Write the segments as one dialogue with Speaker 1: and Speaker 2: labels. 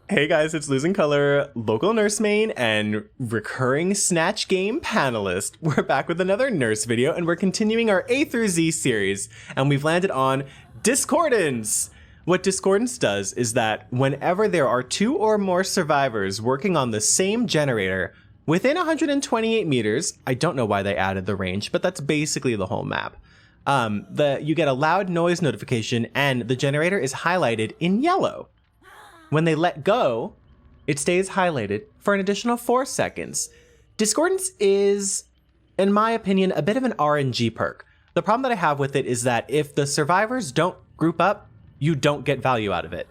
Speaker 1: Hey guys, it's Losing Color, local nurse main, and recurring Snatch Game panelist. We're back with another nurse video, and we're continuing our A through Z series, and we've landed on Discordance. What Discordance does is that whenever there are 2 or more survivors working on the same generator within 128 meters, I don't know why they added the range, but that's basically the whole map. You get a loud noise notification, and the generator is highlighted in yellow. When they let go, it stays highlighted for an additional 4 seconds. Discordance is, in my opinion, a bit of an RNG perk. The problem that I have with it is that if the survivors don't group up, you don't get value out of it.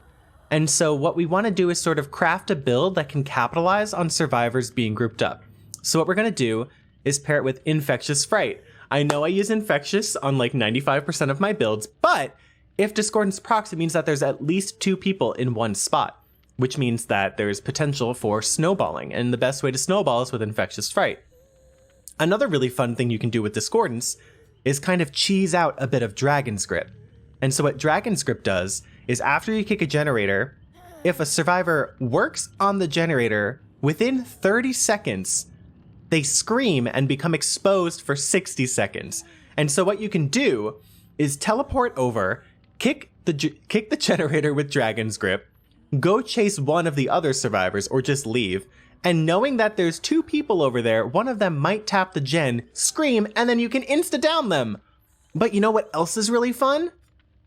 Speaker 1: And so what we want to do is sort of craft a build that can capitalize on survivors being grouped up. So what we're going to do is pair it with Infectious Fright. I know I use Infectious on like 95% of my builds, but if Discordance procs, it means that there's at least 2 people in one spot, which means that there's potential for snowballing, and the best way to snowball is with Infectious Fright. Another really fun thing you can do with Discordance is kind of cheese out a bit of Dragon's Grip. And so what Dragon's Grip does is after you kick a generator, if a survivor works on the generator within 30 seconds, they scream and become exposed for 60 seconds. And so what you can do is teleport over, kick the generator with Dragon's Grip, go chase one of the other survivors or just leave, and knowing that there's 2 people over there, one of them might tap the gen, scream, and then you can insta-down them. But you know what else is really fun?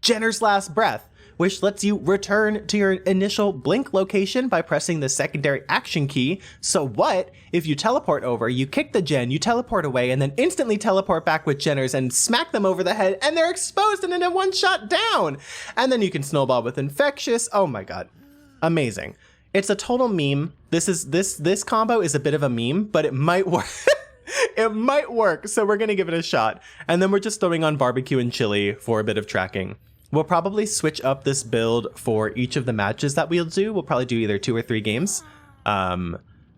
Speaker 1: Jenner's Last Breath, which lets you return to your initial blink location by pressing the secondary action key. So what if you teleport over, you kick the gen, you teleport away, and then instantly teleport back with Jenner's and smack them over the head, and they're exposed and in a one-shot down. And then you can snowball with Infectious. Oh my god. Amazing. It's a total meme. This combo is a bit of a meme, but it might work. It might work, so we're gonna give it a shot. And then we're just throwing on barbecue and chili for a bit of tracking. We'll probably switch up this build for each of the matches that we'll do. We'll probably do either 2 or 3 games.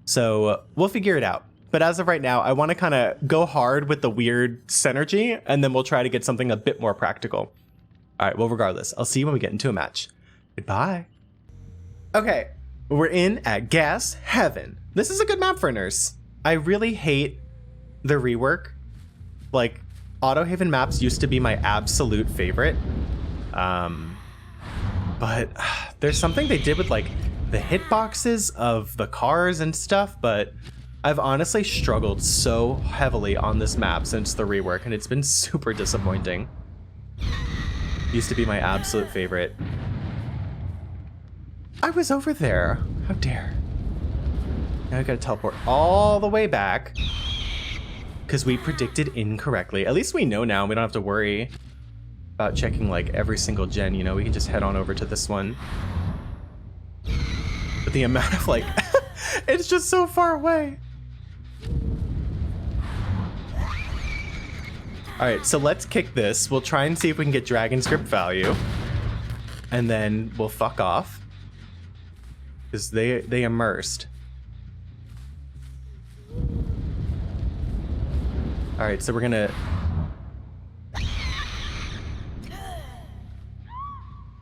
Speaker 1: So we'll figure it out. But as of right now, I want to kind of go hard with the weird synergy, and then we'll try to get something a bit more practical. All right, well, regardless, I'll see you when we get into a match. Goodbye. Okay, we're in at Gas Heaven. This is a good map for a nurse. I really hate the rework. Like, Autohaven maps used to be my absolute favorite. But there's something they did with like the hitboxes of the cars and stuff, but I've honestly struggled so heavily on this map since the rework, and it's been super disappointing. Used to be my absolute favorite. I was over there. How dare. Now I gotta teleport all the way back because we predicted incorrectly. At least we know now, we don't have to worry about checking like every single gen, you know, we can just head on over to this one. But the amount of like, it's just so far away. All right, so let's kick this. We'll try and see if we can get Dragon's Grip value, and then we'll fuck off because they immersed. All right, so we're gonna.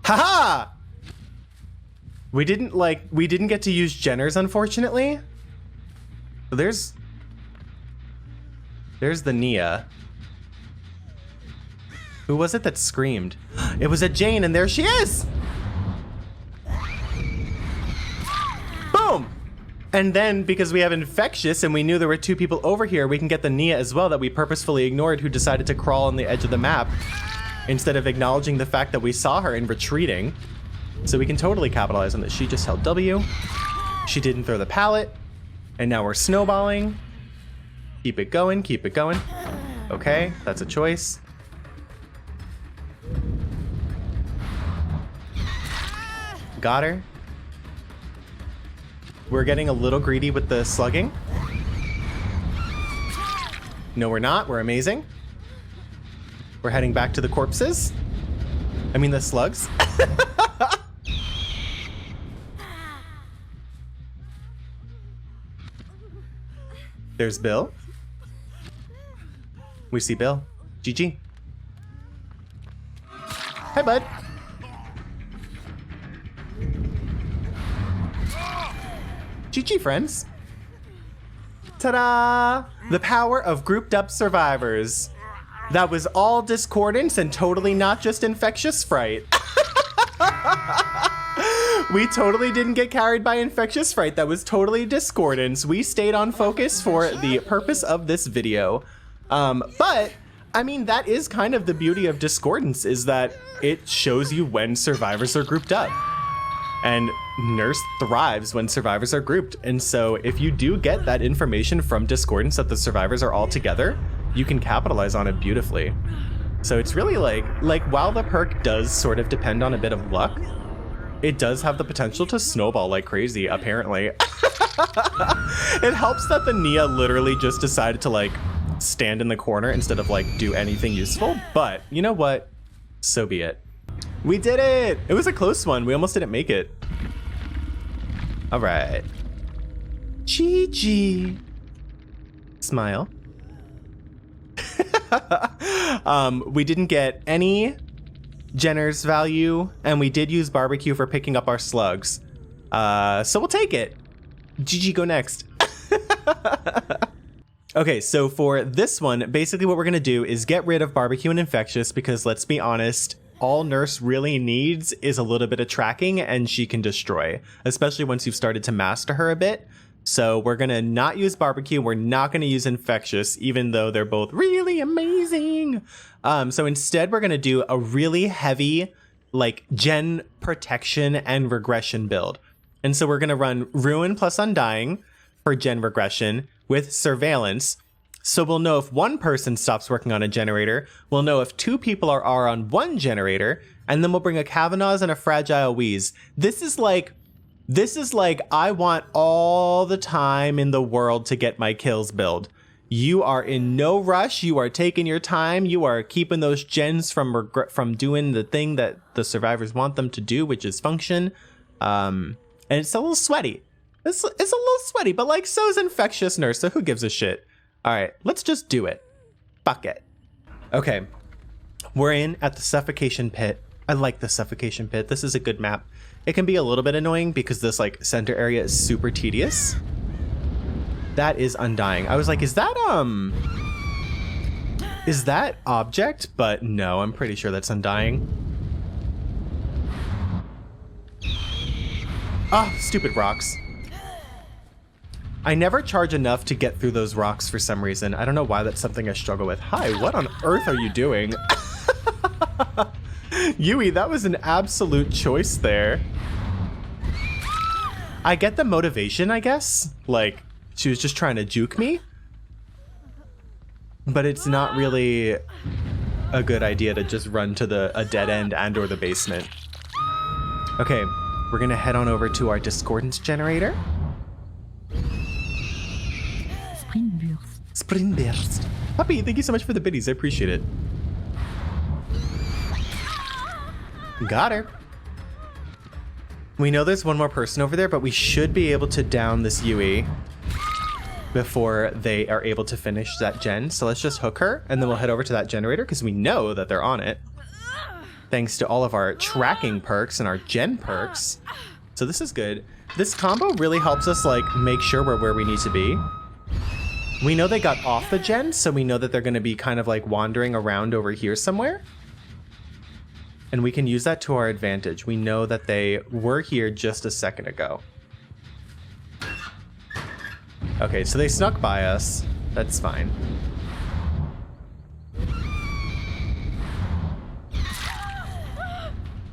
Speaker 1: Haha! We didn't get to use Jenner's, unfortunately. So there's the Nia. Who was it that screamed? It was a Jane, and there she is! Boom! And then, because we have Infectious and we knew there were 2 people over here, we can get the Nia as well that we purposefully ignored, who decided to crawl on the edge of the map instead of acknowledging the fact that we saw her and retreating. So we can totally capitalize on this. She just held W. She didn't throw the pallet. And now we're snowballing. Keep it going, keep it going. Okay, that's a choice. Got her. We're getting a little greedy with the slugging. No, we're not. We're amazing. We're heading back to the corpses. I mean the slugs. There's Bill. We see Bill. GG. Hi, bud. GG, friends. Ta-da! The power of grouped up survivors. That was all discordance and totally not just infectious fright. We totally didn't get carried by infectious fright. That was totally discordance. We stayed on focus for the purpose of this video. But I mean, that is kind of the beauty of discordance, is that it shows you when survivors are grouped up. And Nurse thrives when survivors are grouped. And so if you do get that information from discordance that the survivors are all together, you can capitalize on it beautifully. So it's really like while the perk does sort of depend on a bit of luck, it does have the potential to snowball like crazy, apparently. It helps that the Nia literally just decided to like stand in the corner instead of like do anything useful, but you know what? So be it. We did it! It was a close one. We almost didn't make it. All right. GG. Smile. We didn't get any Jenner's value, and we did use barbecue for picking up our slugs. So we'll take it. GG, go next. Okay, so for this one, basically what we're gonna do is get rid of barbecue and infectious, because let's be honest, all Nurse really needs is a little bit of tracking and she can destroy, especially once you've started to master her a bit. So we're gonna not use barbecue, we're not gonna use infectious, even though they're both really amazing. So instead we're gonna do a really heavy, like, gen protection and regression build. And so we're gonna run Ruin plus Undying for gen regression with surveillance. So we'll know if one person stops working on a generator, we'll know if two people are on one generator, and then we'll bring a Kavanaugh's and a Fragile Wheeze. This is like I want all the time in the world to get my kills build. You are in no rush, you are taking your time, you are keeping those gens from doing the thing that the survivors want them to do, which is function. And it's a little sweaty. It's a little sweaty, but like, so's infectious Nurse, so who gives a shit? All right, let's just do it. Fuck it. Okay, we're in at the suffocation pit. I like the suffocation pit. This is a good map. It can be a little bit annoying because this like center area is super tedious. That is Undying. I was like, is that object? But no, I'm pretty sure that's Undying. Ah, stupid rocks. I never charge enough to get through those rocks for some reason. I don't know why that's something I struggle with. Hi, what on earth are you doing? Yui, that was an absolute choice there. I get the motivation, I guess. Like, she was just trying to juke me. But it's not really a good idea to just run to a dead end and or the basement. Okay, we're gonna head on over to our discordance generator. Spring burst. Puppy, thank you so much for the biddies. I appreciate it. Got her. We know there's one more person over there, but we should be able to down this Yui before they are able to finish that gen. So let's just hook her, and then we'll head over to that generator because we know that they're on it. Thanks to all of our tracking perks and our gen perks. So this is good. This combo really helps us like make sure we're where we need to be. We know they got off the gen, so we know that they're going to be kind of like wandering around over here somewhere. And we can use that to our advantage. We know that they were here just a second ago. Okay, so they snuck by us. That's fine.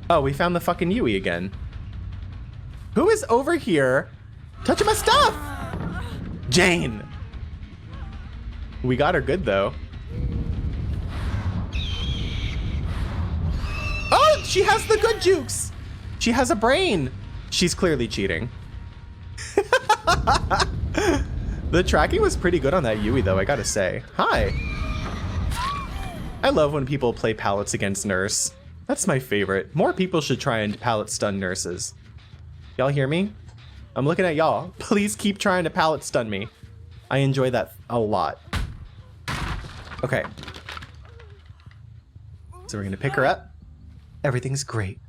Speaker 1: Oh, we found the fucking Yui again. Who is over here touching my stuff? Jane. We got her good though. Oh, she has the good jukes. She has a brain. She's clearly cheating. The tracking was pretty good on that Yui though, I gotta say. Hi. I love when people play pallets against Nurse. That's my favorite. More people should try and pallet stun Nurses. Y'all hear me? I'm looking at y'all. Please keep trying to pallet stun me. I enjoy that a lot. Okay. So we're gonna pick her up. Everything's great.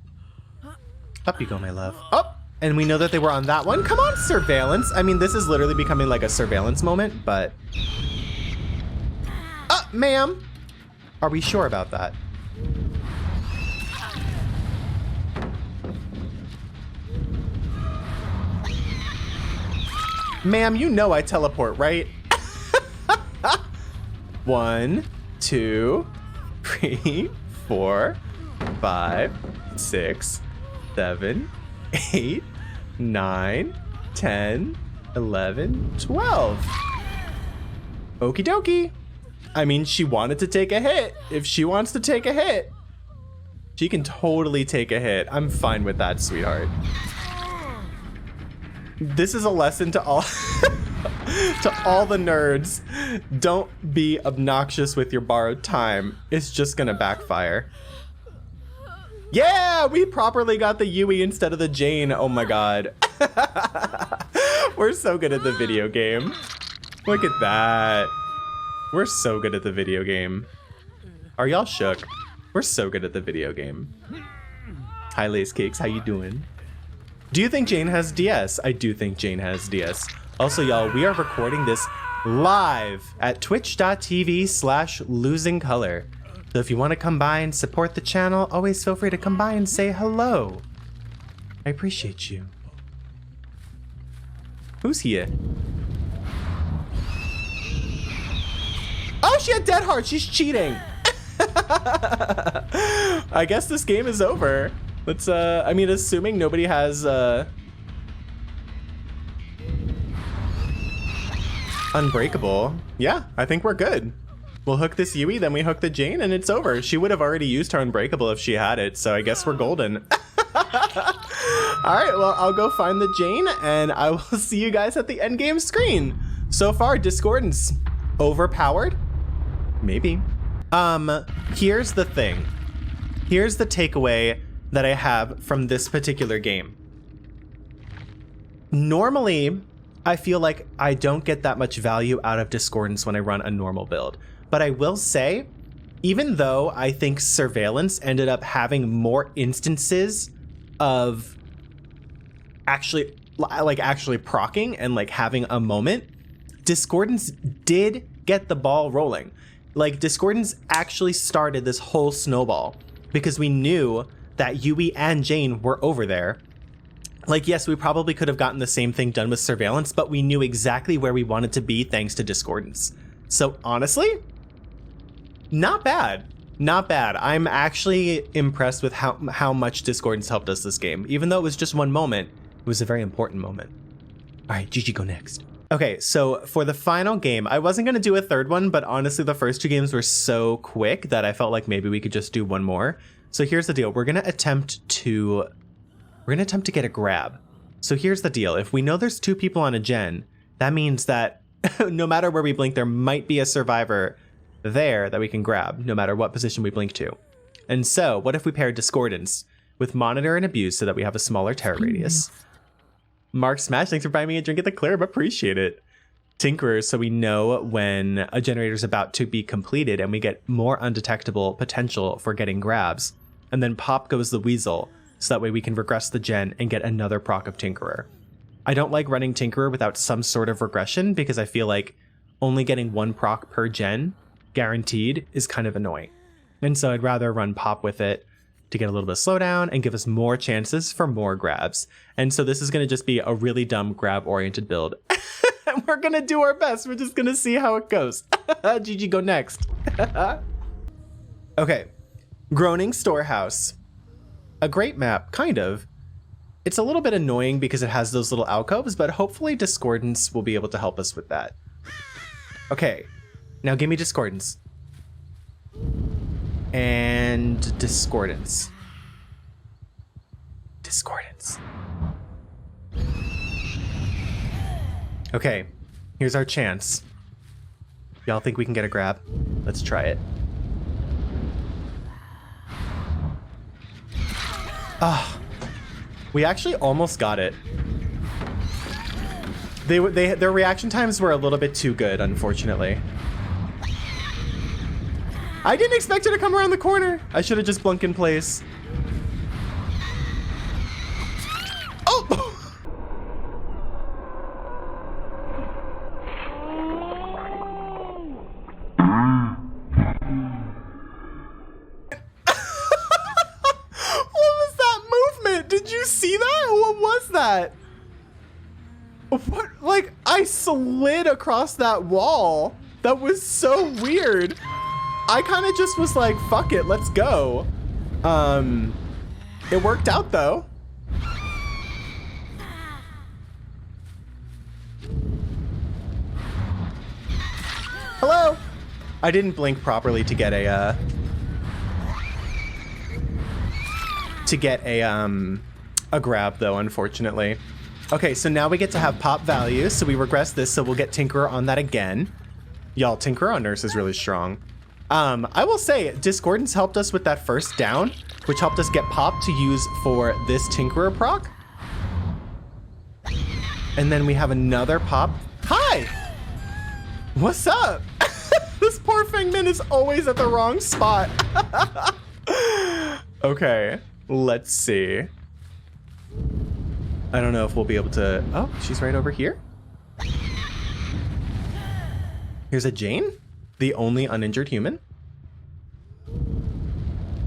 Speaker 1: Up you go, my love. Up! And we know that they were on that one. Come on, surveillance. I mean, this is literally becoming like a surveillance moment, but... ma'am. Are we sure about that? Ma'am, you know I teleport, right? 1, 2, 3, 4, 5, 6, 7, 8, 9, 10, 11, 12. Okie dokie. I mean, she wanted to take a hit. If she wants to take a hit, she can totally take a hit. I'm fine with that, sweetheart. This is a lesson to all to all the nerds. Don't be obnoxious with your borrowed time. It's just gonna backfire. Yeah, we properly got the Yui instead of the Jane. Oh my god. We're so good at the video game. Look at that. We're so good at the video game. Are y'all shook? We're so good at the video game. Hi, Lace Cakes. How you doing? Do you think Jane has DS? I do think Jane has DS. Also, y'all, we are recording this live at twitch.tv/losingcolor. So if you want to come by and support the channel, always feel free to come by and say hello. I appreciate you. Who's here? Oh, she had Dead Heart. She's cheating. I guess this game is over. Let's, I mean, assuming nobody has, Unbreakable. Yeah, I think we're good. We'll hook this Yui, then we hook the Jane, and it's over. She would have already used her Unbreakable if she had it, so I guess we're golden. All right, well, I'll go find the Jane, and I will see you guys at the endgame screen. So far, Discordance. Overpowered? Maybe. Here's the thing. Here's the takeaway that I have from this particular game. Normally, I feel like I don't get that much value out of Discordance when I run a normal build. But I will say, even though I think Surveillance ended up having more instances of actually proccing and like having a moment, Discordance did get the ball rolling. Like, Discordance actually started this whole snowball because we knew that Yui and Jane were over there. Like, yes, we probably could have gotten the same thing done with Surveillance, but we knew exactly where we wanted to be thanks to Discordance. So honestly, not bad. Not bad. I'm actually impressed with how much Discordance helped us this game. Even though it was just one moment, it was a very important moment. All right, Gigi, go next. Okay, so for the final game, I wasn't going to do a third one, but honestly, the first two games were so quick that I felt like maybe we could just do one more. So here's the deal. We're going to attempt to get a grab. So here's the deal. If we know there's two people on a gen, that means that no matter where we blink, there might be a survivor there that we can grab, no matter what position we blink to. And so what if we pair Discordance with Monitor and Abuse so that we have a smaller terror radius? Mark Smash, thanks for buying me a drink at the Club. Appreciate it. Tinkerer, so we know when a generator is about to be completed and we get more undetectable potential for getting grabs. And then Pop goes the Weasel, so that way we can regress the gen and get another proc of Tinkerer. I don't like running Tinkerer without some sort of regression because I feel like only getting one proc per gen guaranteed is kind of annoying. And so I'd rather run Pop with it to get a little bit of slowdown and give us more chances for more grabs. And so this is going to just be a really dumb grab-oriented build. And we're going to do our best. We're just going to see how it goes. Gigi, go next. Okay. Groaning Storehouse. A great map, kind of. It's a little bit annoying because it has those little alcoves, but hopefully Discordance will be able to help us with that. Okay. Now give me Discordance. And Discordance. Discordance. Okay, here's our chance. Y'all think we can get a grab? Let's try it. Ah, we actually almost got it. Their reaction times were a little bit too good, unfortunately. I didn't expect her to come around the corner. I should have just blunk in place. Oh! What? Like, I slid across that wall. That was so weird. I kind of just was like, fuck it, let's go. It worked out though. Hello. I didn't blink properly to get a grab though, unfortunately. Okay, so now we get to have pop value, so we regress this, so we'll get Tinkerer on that again. Y'all, Tinkerer on Nurse is really strong. I will say, Discordance helped us with that first down, which helped us get pop to use for this Tinkerer proc. And then we have another pop. Hi! What's up? This poor Fengmin is always at the wrong spot. Okay, let's see. I don't know if we'll be able to... Oh, she's right over here. Here's a Jane, the only uninjured human.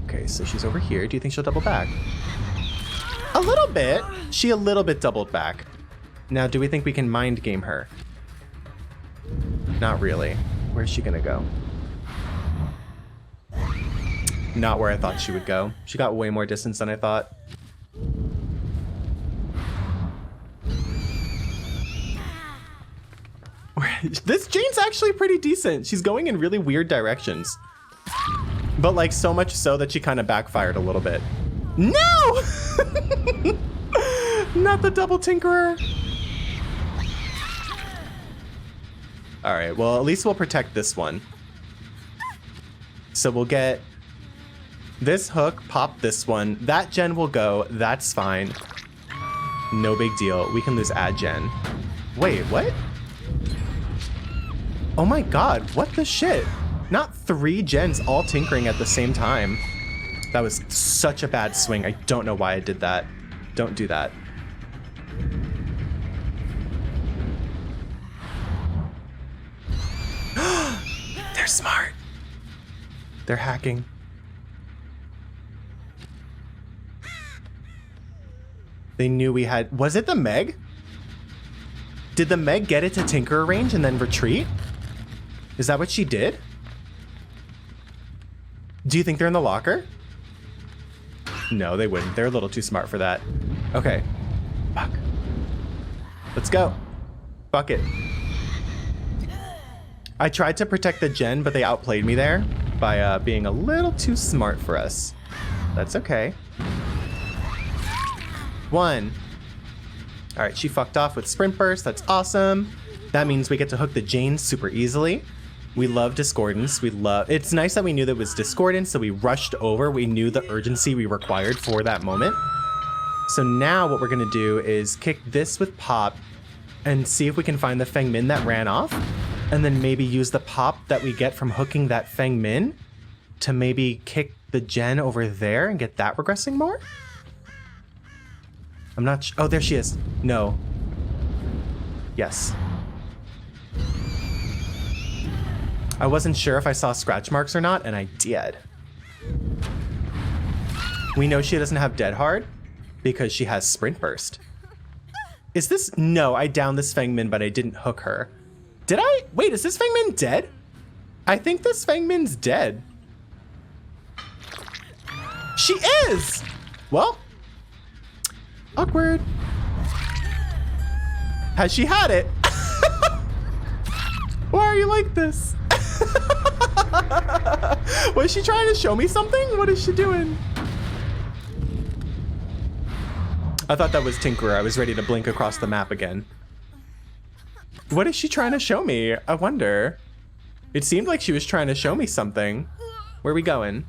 Speaker 1: Okay, so she's over here. Do you think she'll double back? A little bit. She a little bit doubled back. Now, do we think we can mind game her? Not really. Where's she gonna go? Not where I thought she would go. She got way more distance than I thought. This Jane's actually pretty decent. She's going in really weird directions. But like so much so that she kind of backfired a little bit. No! Not the double Tinkerer. All right, well, at least we'll protect this one. So we'll get this hook, pop this one. That gen will go, that's fine. No big deal. We can lose add gen. Wait, what? Oh my God, what the shit? Not 3 gens all tinkering at the same time. That was such a bad swing. I don't know why I did that. Don't do that. They're smart. They're hacking. They knew we had... Was it the Meg? Did the Meg get it to Tinkerer range and then retreat? Is that what she did? Do you think they're in the locker? No, they wouldn't. They're a little too smart for that. Okay. Fuck. Let's go. Fuck it. I tried to protect the gen, but they outplayed me there by being a little too smart for us. That's okay. 1. All right, she fucked off with Sprint Burst. That's awesome. That means we get to hook the Jane super easily. We love Discordance. It's nice that we knew that it was Discordance, so we rushed over. We knew the urgency we required for that moment. So now what we're gonna do is kick this with pop and see if we can find the Feng Min that ran off, and then maybe use the pop that we get from hooking that Feng Min to maybe kick the gen over there and get that regressing more? I'm not oh, there she is. No. Yes. I wasn't sure if I saw scratch marks or not, and I did. We know she doesn't have Dead Hard because she has Sprint Burst. Is this... No, I downed this Feng Min, but I didn't hook her. Did I? Wait, is this Feng Min dead? I think this Feng Min's dead. She is! Well, awkward. Has she had it? Why are you like this? Was she trying to show me something? What is she doing? I thought that was Tinkerer. I was ready to blink across the map again. What is she trying to show me? I wonder. It seemed like she was trying to show me something. Where are we going?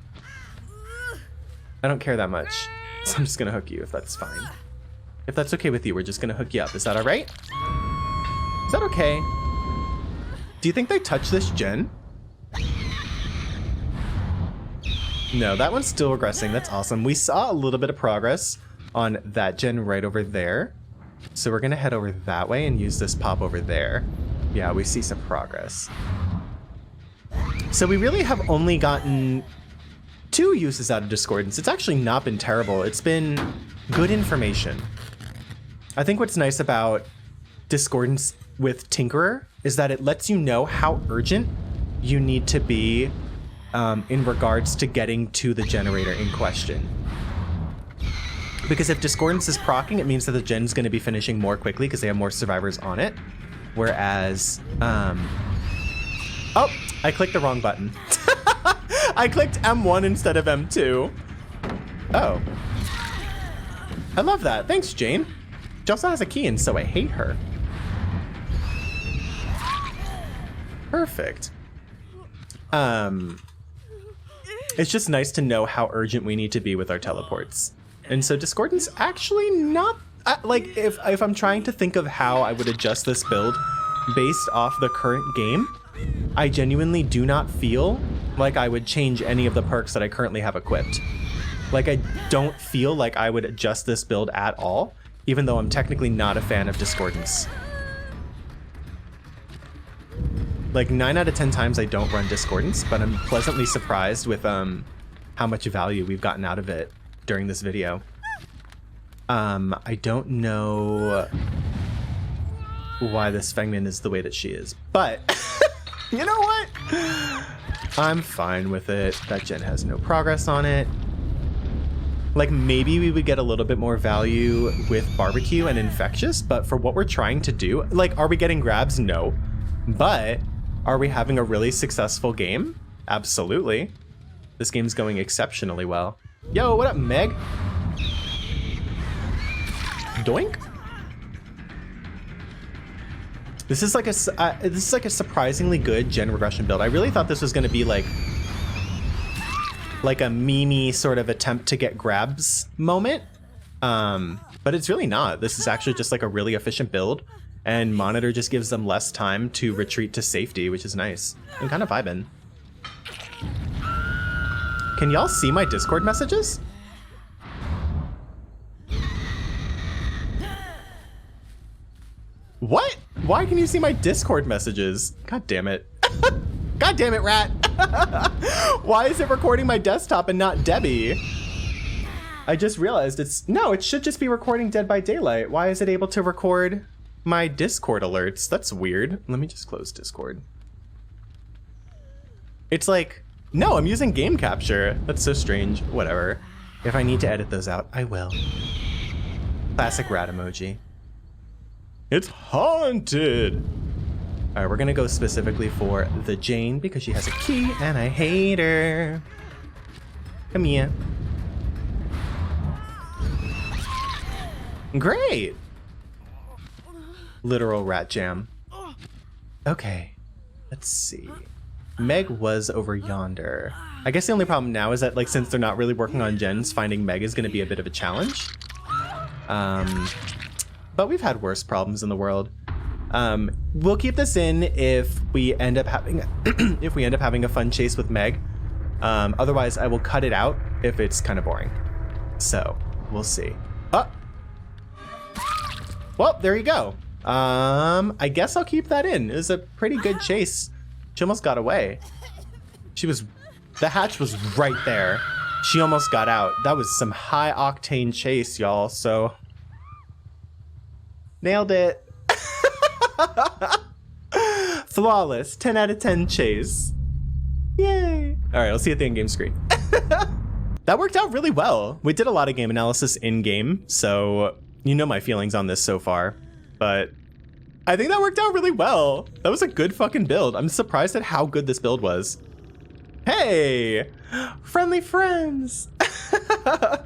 Speaker 1: I don't care that much. So I'm just gonna hook you if that's fine. If that's okay with you, we're just gonna hook you up. Is that all right? Is that okay? Do you think they touch this gen? No, that one's still regressing. That's awesome. We saw a little bit of progress on that gen right over there. So we're gonna head over that way and use this pop over there. Yeah, we see some progress. So we really have only gotten 2 uses out of Discordance. It's actually not been terrible. It's been good information. I think what's nice about Discordance with Tinkerer is that it lets you know how urgent you need to be in regards to getting to the generator in question. Because if Discordance is proccing, it means that the gen's going to be finishing more quickly because they have more survivors on it. Whereas, oh, I clicked the wrong button. I clicked M1 instead of M2. Oh. I love that. Thanks, Jane. She also has a key, and so I hate her. Perfect. It's just nice to know how urgent we need to be with our teleports. And so Discordance actually not... like, if I'm trying to think of how I would adjust this build based off the current game, I genuinely do not feel like I would change any of the perks that I currently have equipped. Like, I don't feel like I would adjust this build at all, even though I'm technically not a fan of Discordance. Like, 9 out of 10 times I don't run Discordance, but I'm pleasantly surprised with how much value we've gotten out of it during this video. I don't know why this Fengmin is the way that she is, but you know what? I'm fine with it. That gen has no progress on it. Like, maybe we would get a little bit more value with Barbecue and Infectious, but for what we're trying to do, like, are we getting grabs? No. But are we having a really successful game? Absolutely. This game's going exceptionally well. Yo, what up, Meg? Doink? This is like a surprisingly good gen regression build. I really thought this was going to be like a meme sort of attempt to get grabs moment, but it's really not. This is actually just like a really efficient build, and Monitor just gives them less time to retreat to safety, which is nice. I'm kind of vibing. Can y'all see my Discord messages? What? Why can you see my Discord messages? God damn it. God damn it, Rat. Why is it recording my desktop and not Debbie? I just realized no, it should just be recording Dead by Daylight. Why is it able to record my Discord alerts? That's weird. Let me just close Discord. It's like, no, I'm using game capture. That's so strange. Whatever. If I need to edit those out, I will. Classic rat emoji. It's haunted. All right, we're gonna go specifically for the Jane because she has a key and I hate her. Come here. Great. Literal rat jam. Okay, let's see. Meg was over yonder. I guess the only problem now is that, like, since they're not really working on gens, finding Meg is gonna be a bit of a challenge. But we've had worse problems in the world. We'll keep this in if we end up having a fun chase with Meg. Otherwise, I will cut it out if it's kind of boring. So we'll see. Oh, well, there you go. I guess I'll keep that in. It was a pretty good chase. She almost got away. The hatch was right there. She almost got out. That was some high octane chase, y'all. So nailed it. Flawless. 10 out of 10 chase. Yay. All right, I'll see you at the in-game screen. That worked out really well. We did a lot of game analysis in-game, so you know my feelings on this so far. But I think that worked out really well. That was a good fucking build. I'm surprised at how good this build was. Hey, friendly friends. It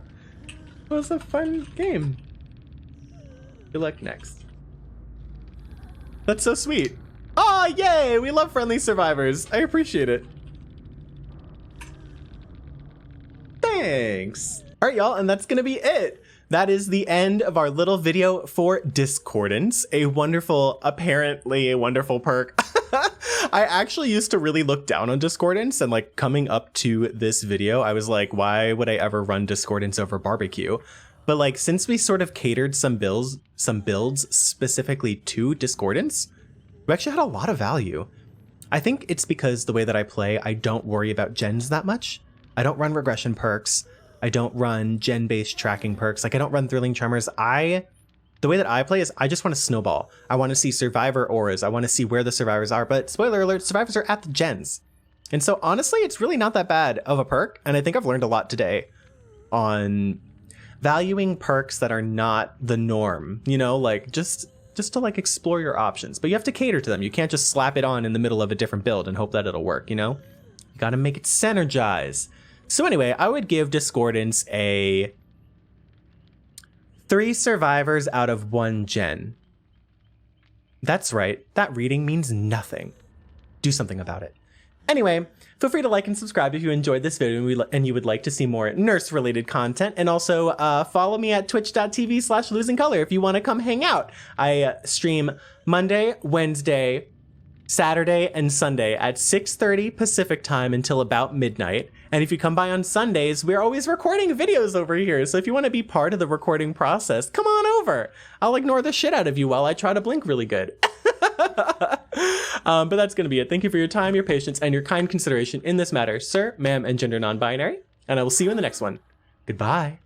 Speaker 1: was a fun game. Good luck next. That's so sweet. Oh, yay! We love friendly survivors. I appreciate it. Thanks. All right, y'all, and that's gonna be it. That is the end of our little video for Discordance, apparently a wonderful perk. I actually used to really look down on Discordance, and like coming up to this video, I was like, why would I ever run Discordance over Barbecue? But like, since we sort of catered some builds specifically to Discordance, we actually had a lot of value. I think it's because the way that I play, I don't worry about gens that much. I don't run regression perks. I don't run gen-based tracking perks. Like, I don't run thrilling tremors. The The way that I play is I just want to snowball. I want to see survivor auras. I want to see where the survivors are, but spoiler alert, survivors are at the gens. And so honestly, it's really not that bad of a perk. And I think I've learned a lot today on valuing perks that are not the norm, you know, like just to like explore your options, but you have to cater to them. You can't just slap it on in the middle of a different build and hope that it'll work, you know? You gotta make it synergize. So anyway, I would give Discordance a 3 survivors out of 1 gen. That's right, that reading means nothing. Do something about it. Anyway, feel free to like and subscribe if you enjoyed this video and you would like to see more nurse-related content. And also follow me at twitch.tv/losingcolor if you want to come hang out. I stream Monday, Wednesday, Saturday, and Sunday at 6:30 Pacific time until about midnight. And if you come by on Sundays, we're always recording videos over here. So if you want to be part of the recording process, come on over. I'll ignore the shit out of you while I try to blink really good. But that's going to be it. Thank you for your time, your patience, and your kind consideration in this matter, sir, ma'am, and gender non-binary. And I will see you in the next one. Goodbye.